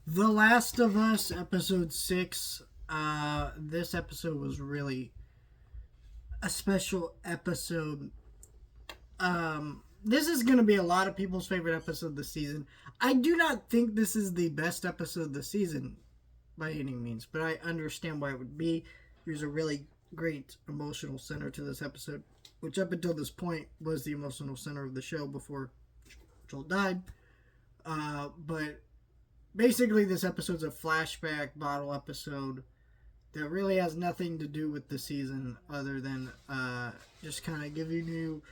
The Last of Us, episode 6. This episode was really a special episode. This is going to be a lot of people's favorite episode of the season. I do not think this is the best episode of the season by any means, but I understand why it would be. There's a really great emotional center to this episode, which up until this point was the emotional center of the show before Joel died. But basically, this episode's a flashback bottle episode that really has nothing to do with the season other than just kind of giving you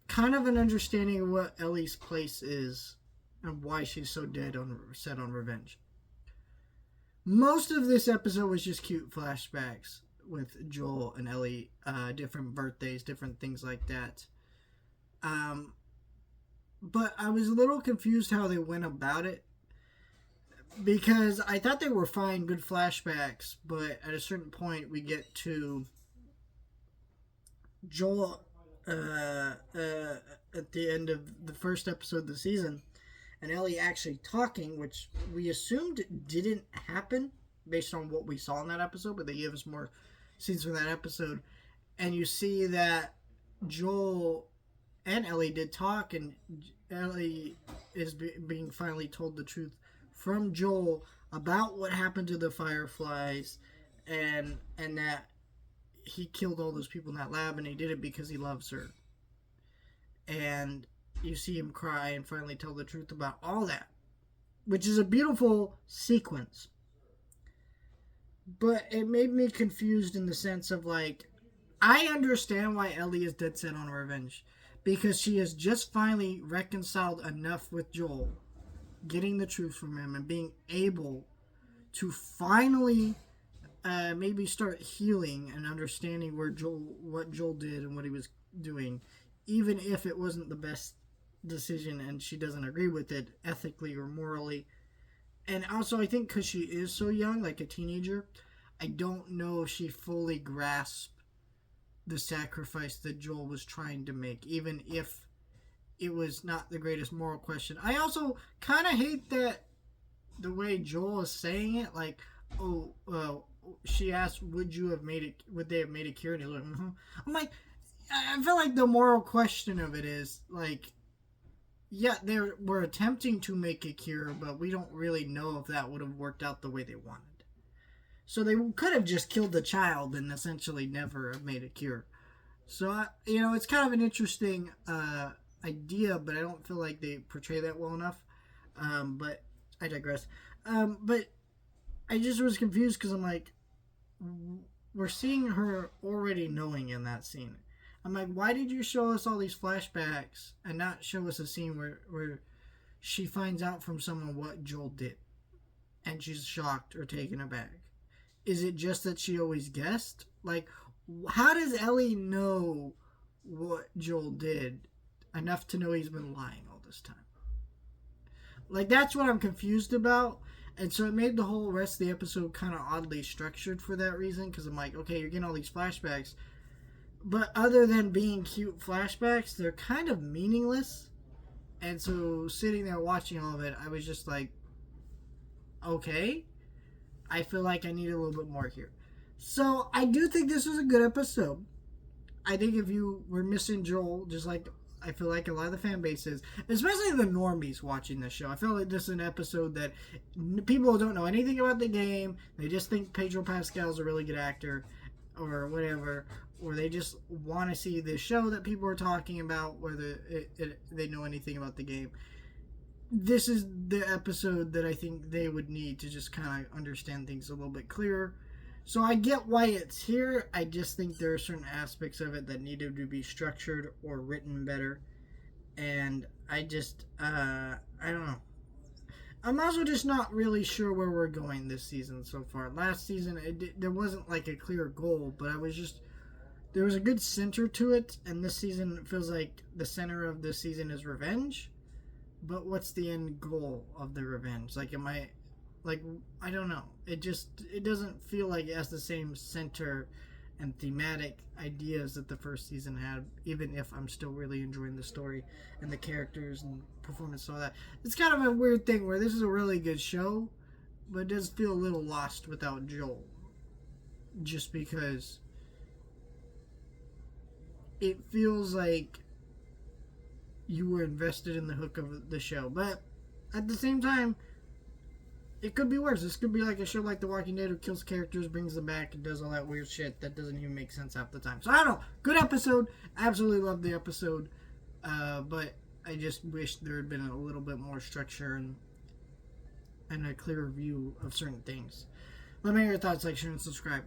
kind of an understanding of what Ellie's place is and why she's so set on revenge. Most of this episode was just cute flashbacks with Joel and Ellie, different birthdays, different things like that. Um, but I was a little confused how they went about it because I thought they were fine, good flashbacks, but at a certain point we get to Joel at the end of the first episode of the season, and Ellie actually talking, which we assumed didn't happen based on what we saw in that episode, but they gave us more scenes from that episode, and you see that Joel and Ellie did talk, and Ellie is being finally told the truth from Joel about what happened to the Fireflies, and that he killed all those people in that lab, and he did it because he loves her. And you see him cry and finally tell the truth about all that, which is a beautiful sequence. But it made me confused in the sense of like, I understand why Ellie is dead set on revenge because she has just finally reconciled enough with Joel, getting the truth from him and being able to finally maybe start healing and understanding what Joel did and what he was doing, even if it wasn't the best decision and she doesn't agree with it ethically or morally. And also, I think because she is so young, like a teenager, I don't know if she fully grasped the sacrifice that Joel was trying to make, even if it was not the greatest moral question. I also kind of hate that the way Joel is saying it, like, oh, she asked, "Would you have made it? Would they have made a cure?" And he's like, mm-hmm. I'm like, I feel like the moral question of it is like, yeah, they were attempting to make a cure, but we don't really know if that would have worked out the way they wanted. So they could have just killed the child and essentially never have made a cure. So it's kind of an interesting idea, but I don't feel like they portray that well enough. But I digress. But I just was confused because I'm like, we're seeing her already knowing in that scene. I'm like, why did you show us all these flashbacks and not show us a scene where she finds out from someone what Joel did and she's shocked or taken aback? Is it just that she always guessed? Like, how does Ellie know what Joel did enough to know he's been lying all this time? Like, that's what I'm confused about. And so it made the whole rest of the episode kind of oddly structured for that reason. Because I'm like, okay, you're getting all these flashbacks. But other than being cute flashbacks, they're kind of meaningless. And so sitting there watching all of it, I was just like, okay, I feel like I need a little bit more here. So I do think this was a good episode. I think if you were missing Joel, just like I feel like a lot of the fan base is, especially the normies watching this show, I feel like this is an episode that people don't know anything about the game. They just think Pedro Pascal is a really good actor or whatever, or they just want to see this show that people are talking about, whether they know anything about the game. This is the episode that I think they would need to just kind of understand things a little bit clearer. So I get why it's here. I just think there are certain aspects of it that needed to be structured or written better. And I don't know. I'm also just not really sure where we're going this season so far. Last season, there wasn't like a clear goal, but there was a good center to it. And this season, it feels like the center of this season is revenge. But what's the end goal of the revenge? Like, I don't know. It doesn't feel like it has the same center and thematic ideas that the first season had, even if I'm still really enjoying the story and the characters and performance and all that. It's kind of a weird thing where this is a really good show, but it does feel a little lost without Joel. Just because it feels like you were invested in the hook of the show. But at the same time, it could be worse. This could be like a show like The Walking Dead who kills characters, brings them back, and does all that weird shit that doesn't even make sense half the time. So I don't know. Good episode. Absolutely loved the episode. But I just wish there had been a little bit more structure and a clearer view of certain things. Let me know your thoughts, like, share, and subscribe.